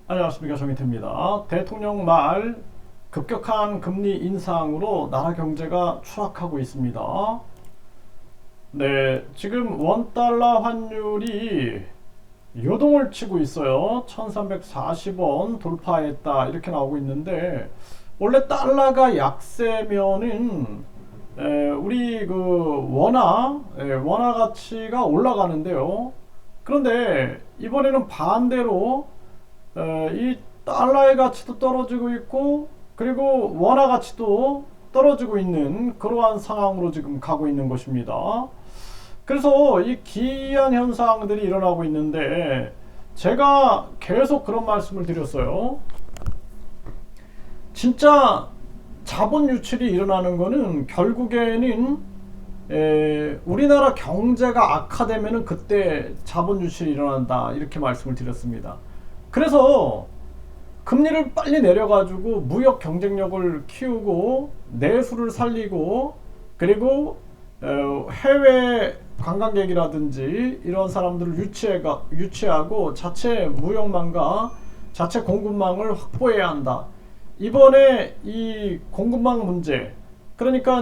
안녕하십니까, 정의태입니다. 대통령 말 급격한 금리 인상으로 나라 경제가 추락하고 있습니다. 네, 지금 원달러 환율이 요동을 치고 있어요. 1340원 돌파했다 이렇게 나오고 있는데, 원래 달러가 약세면은 우리 그 원화 가치가 올라가는데요. 그런데 이번에는 반대로 이 달러의 가치도 떨어지고 있고, 그리고 원화 가치도 떨어지고 있는 그러한 상황으로 지금 가고 있는 것입니다. 그래서 이 기이한 현상들이 일어나고 있는데, 제가 계속 그런 말씀을 드렸어요. 진짜 자본 유출이 일어나는 거는 결국에는 우리나라 경제가 악화되면은 그때 자본 유출이 일어난다 이렇게 말씀을 드렸습니다. 그래서 금리를 빨리 내려가지고 무역 경쟁력을 키우고 내수를 살리고, 그리고 해외 관광객이라든지 이런 사람들을 유치하고 자체 무역망과 자체 공급망을 확보해야 한다. 이번에 이 공급망 문제, 그러니까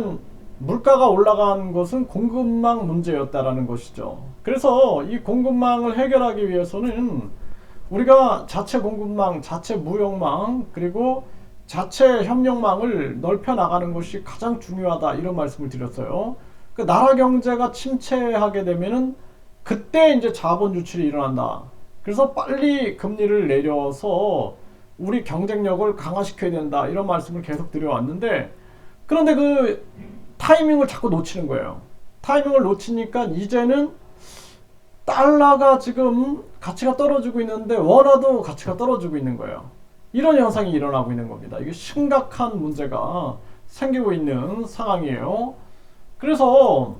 물가가 올라간 것은 공급망 문제였다라는 것이죠. 그래서 이 공급망을 해결하기 위해서는 우리가 자체 공급망, 자체 무역망, 그리고 자체 협력망을 넓혀 나가는 것이 가장 중요하다 이런 말씀을 드렸어요. 그 나라 경제가 침체하게 되면은 그때 이제 자본 유출이 일어난다. 그래서 빨리 금리를 내려서 우리 경쟁력을 강화시켜야 된다 이런 말씀을 계속 드려왔는데, 그런데 그 타이밍을 자꾸 놓치는 거예요. 타이밍을 놓치니까 이제는 달러가 지금 가치가 떨어지고 있는데 원화도 가치가 떨어지고 있는 거예요. 이런 현상이 일어나고 있는 겁니다. 이게 심각한 문제가 생기고 있는 상황이에요. 그래서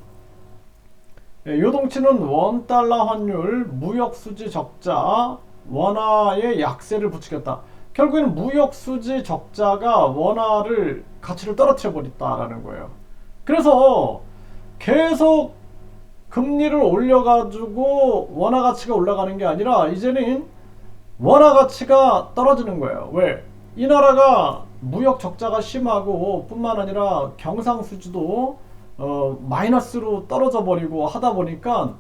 요동치는 원달러 환율, 무역수지 적자, 원화의 약세를 부추겼다. 결국에는 무역수지 적자가 원화를 가치를 떨어뜨려 버렸다라는 거예요. 그래서 계속 금리를 올려가지고 원화 가치가 올라가는 게 아니라 이제는 원화 가치가 떨어지는 거예요. 왜? 이 나라가 무역 적자가 심하고 뿐만 아니라 경상수지도 마이너스로 떨어져 버리고 하다 보니까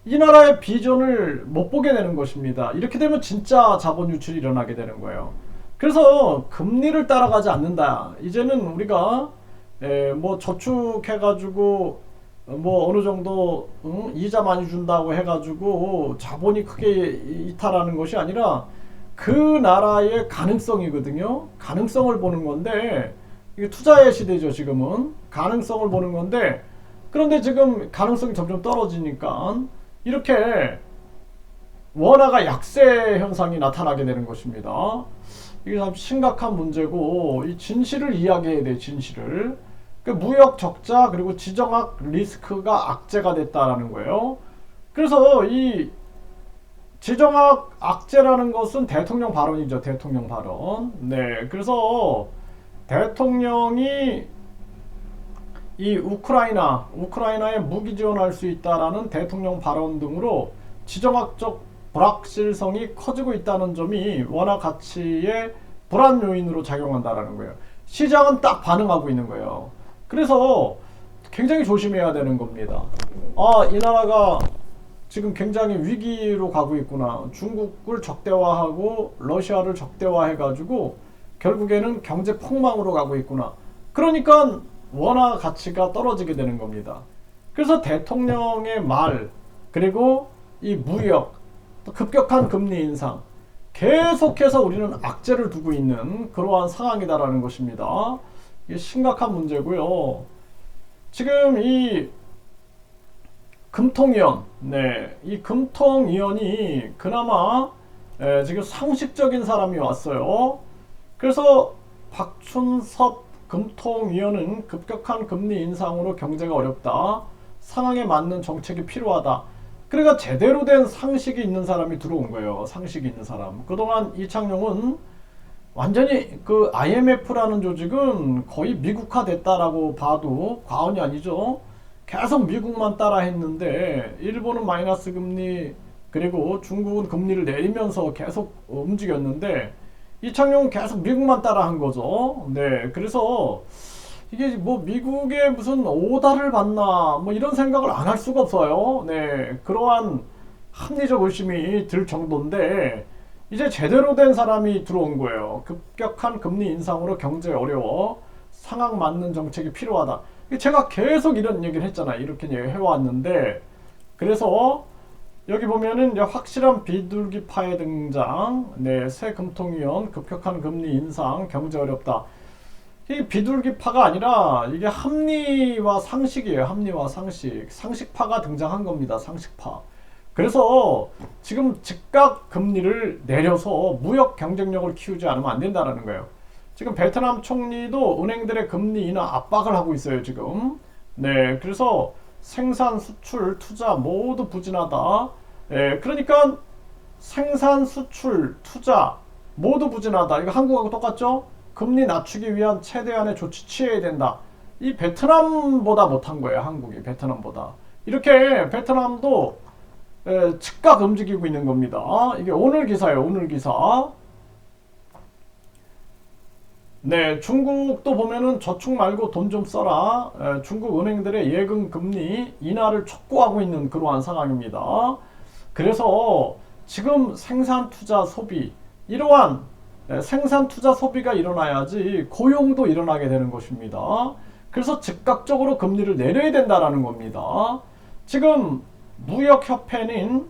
이 나라의 비전을 못 보게 되는 것입니다. 이렇게 되면 진짜 자본 유출이 일어나게 되는 거예요. 그래서 금리를 따라가지 않는다. 이제는 우리가 뭐 저축해가지고 뭐 어느 정도 이자 많이 준다고 해가지고 자본이 크게 이탈하는 것이 아니라 그 나라의 가능성이거든요. 가능성을 보는 건데, 이게 투자의 시대죠. 지금은 가능성을 보는 건데, 그런데 지금 가능성이 점점 떨어지니까 이렇게 원화가 약세 현상이 나타나게 되는 것입니다. 이게 참 심각한 문제고, 이 진실을 이야기해야 돼. 진실을. 그 무역 적자, 그리고 지정학 리스크가 악재가 됐다라는 거예요. 그래서 이 지정학 악재라는 것은 대통령 발언이죠. 대통령 발언. 네, 그래서 대통령이 이 우크라이나에 무기 지원할 수 있다라는 대통령 발언 등으로 지정학적 불확실성이 커지고 있다는 점이 원화 가치의 불안 요인으로 작용한다라는 거예요. 시장은 딱 반응하고 있는 거예요. 그래서 굉장히 조심해야 되는 겁니다. 아, 이 나라가 지금 굉장히 위기로 가고 있구나. 중국을 적대화하고 러시아를 적대화해가지고 결국에는 경제 폭망으로 가고 있구나. 그러니까 원화 가치가 떨어지게 되는 겁니다. 그래서 대통령의 말, 그리고 이 무역, 급격한 금리 인상, 계속해서 우리는 악재를 두고 있는 그러한 상황이다라는 것입니다. 이게 심각한 문제고요. 지금 이 금통위원, 이 금통위원이 그나마 지금 상식적인 사람이 왔어요. 그래서 박춘섭 금통위원은 급격한 금리 인상으로 경제가 어렵다. 상황에 맞는 정책이 필요하다. 그러니까 제대로 된 상식이 있는 사람이 들어온 거예요. 상식이 있는 사람. 그동안 이창용은 완전히 그 IMF라는 조직은 거의 미국화됐다라고 봐도 과언이 아니죠. 계속 미국만 따라 했는데, 일본은 마이너스 금리, 그리고 중국은 금리를 내리면서 계속 움직였는데 이창용은 계속 미국만 따라한 거죠. 네, 그래서 이게 뭐 미국의 무슨 오다를 받나 뭐 이런 생각을 안 할 수가 없어요. 네, 그러한 합리적 의심이 들 정도인데 이제 제대로 된 사람이 들어온 거예요. 급격한 금리 인상으로 경제 어려워 상황 맞는 정책이 필요하다. 제가 계속 이런 얘기를 했잖아요. 이렇게 해왔는데 그래서 여기 보면은 이제 확실한 비둘기파의 등장, 네, 새 금통위원 급격한 금리 인상 경제 어렵다. 이 비둘기파가 아니라 이게 합리와 상식이에요. 합리와 상식. 상식파가 등장한 겁니다. 상식파. 그래서 지금 즉각 금리를 내려서 무역 경쟁력을 키우지 않으면 안 된다는 거예요. 지금 베트남 총리도 은행들의 금리 인하 압박을 하고 있어요. 지금. 네, 그래서 생산, 수출, 투자 모두 부진하다. 예, 그러니까 생산, 수출, 투자 모두 부진하다. 이거 한국하고 똑같죠? 금리 낮추기 위한 최대한의 조치 취해야 된다. 이 베트남보다 못한 거예요. 한국이 베트남보다. 이렇게 베트남도 즉각 움직이고 있는 겁니다. 이게 오늘 기사예요. 오늘 기사. 네, 중국도 보면은 저축 말고 돈 좀 써라. 중국 은행들의 예금 금리 인하를 촉구하고 있는 그러한 상황입니다. 그래서 지금 생산, 투자, 소비 이러한 생산, 투자, 소비가 일어나야지 고용도 일어나게 되는 것입니다. 그래서 즉각적으로 금리를 내려야 된다라는 겁니다. 지금 무역협회는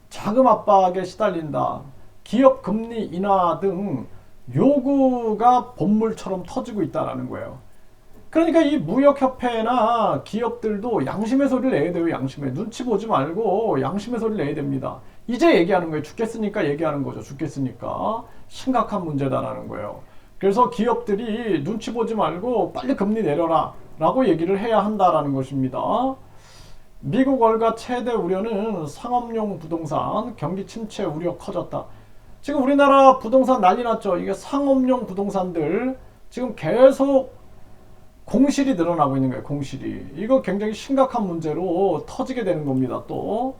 자금 압박에 시달린다. 기업 금리 인하 등 요구가 본물처럼 터지고 있다는 거예요. 그러니까 이 무역협회나 기업들도 양심의 소리를 내야 돼요. 양심의. 눈치 보지 말고 양심의 소리를 내야 됩니다. 이제 얘기하는 거예요. 죽겠으니까 얘기하는 거죠. 죽겠으니까. 심각한 문제다라는 거예요. 그래서 기업들이 눈치 보지 말고 빨리 금리 내려라 라고 얘기를 해야 한다라는 것입니다. 미국 월가 최대 우려는 상업용 부동산 경기 침체 우려 커졌다. 지금 우리나라 부동산 난리 났죠. 이게 상업용 부동산들 지금 계속 공실이 늘어나고 있는 거예요. 공실이. 이거 굉장히 심각한 문제로 터지게 되는 겁니다. 또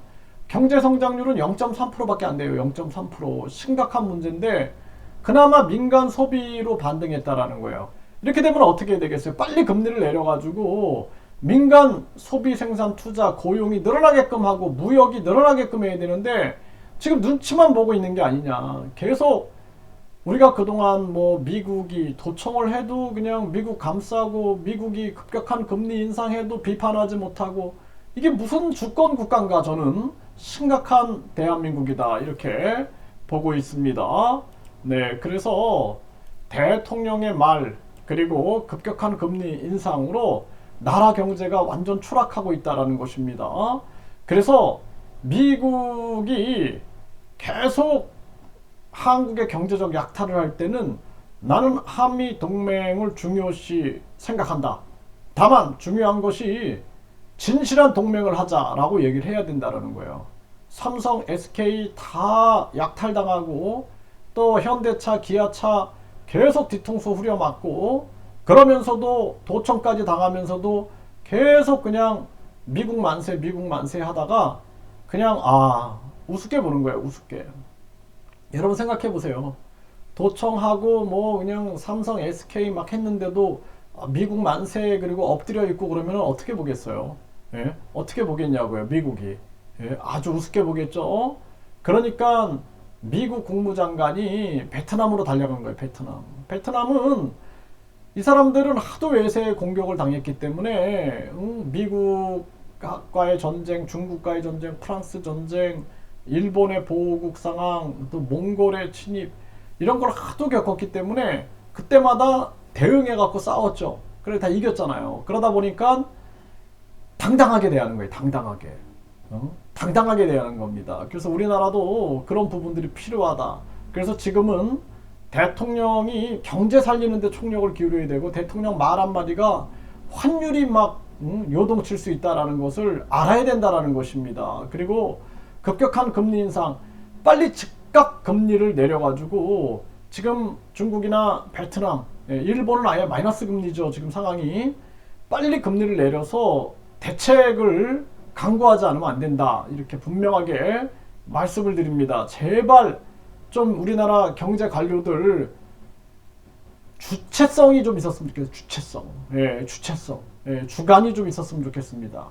경제 성장률은 0.3%밖에 안 돼요. 0.3%. 심각한 문제인데 그나마 민간 소비로 반등했다라는 거예요. 이렇게 되면 어떻게 되겠어요? 빨리 금리를 내려가지고 민간 소비, 생산, 투자, 고용이 늘어나게끔 하고 무역이 늘어나게끔 해야 되는데 지금 눈치만 보고 있는 게 아니냐. 계속 우리가 그동안 뭐 미국이 도청을 해도 그냥 미국 감싸고 미국이 급격한 금리 인상해도 비판하지 못하고 이게 무슨 주권 국가인가. 저는 심각한 대한민국이다 이렇게 보고 있습니다. 네, 그래서 대통령의 말 그리고 급격한 금리 인상으로 나라 경제가 완전 추락하고 있다는 것입니다. 그래서 미국이 계속 한국의 경제적 약탈을 할 때는 나는 한미 동맹을 중요시 생각한다. 다만 중요한 것이 진실한 동맹을 하자라고 얘기를 해야 된다는 거예요. 삼성, SK 다 약탈당하고 또 현대차, 기아차 계속 뒤통수 후려맞고 그러면서도 도청까지 당하면서도 계속 그냥 미국 만세 미국 만세 하다가 그냥 우습게 보는 거예요. 우습게. 여러분 생각해 보세요. 도청하고 뭐 그냥 삼성, SK 막 했는데도 미국 만세 그리고 엎드려 있고 그러면 어떻게 보겠어요? 예? 어떻게 보겠냐고요, 미국이. 예? 아주 우습게 보겠죠? 그러니까 미국 국무장관이 베트남으로 달려간 거예요, 베트남. 베트남은 이 사람들은 하도 외세의 공격을 당했기 때문에 미국과의 전쟁, 중국과의 전쟁, 프랑스 전쟁, 일본의 보호국 상황, 또 몽골의 침입 이런 걸 하도 겪었기 때문에 그때마다 대응해 갖고 싸웠죠. 그래 다 이겼잖아요. 그러다 보니까 당당하게 대하는 거예요. 당당하게. 당당하게 대하는 겁니다. 그래서 우리나라도 그런 부분들이 필요하다. 그래서 지금은 대통령이 경제 살리는데 총력을 기울여야 되고 대통령 말 한마디가 환율이 막 요동칠 수 있다는 것을 알아야 된다는 것입니다. 그리고 급격한 금리 인상 빨리 즉각 금리를 내려가지고 지금 중국이나 베트남, 일본은 아예 마이너스 금리죠. 지금 상황이 빨리 금리를 내려서 대책을 강구하지 않으면 안 된다. 이렇게 분명하게 말씀을 드립니다. 제발 좀 우리나라 경제 관료들 주체성이 좀 있었으면 좋겠어요. 주체성. 예, 주체성. 예, 주관이 좀 있었으면 좋겠습니다.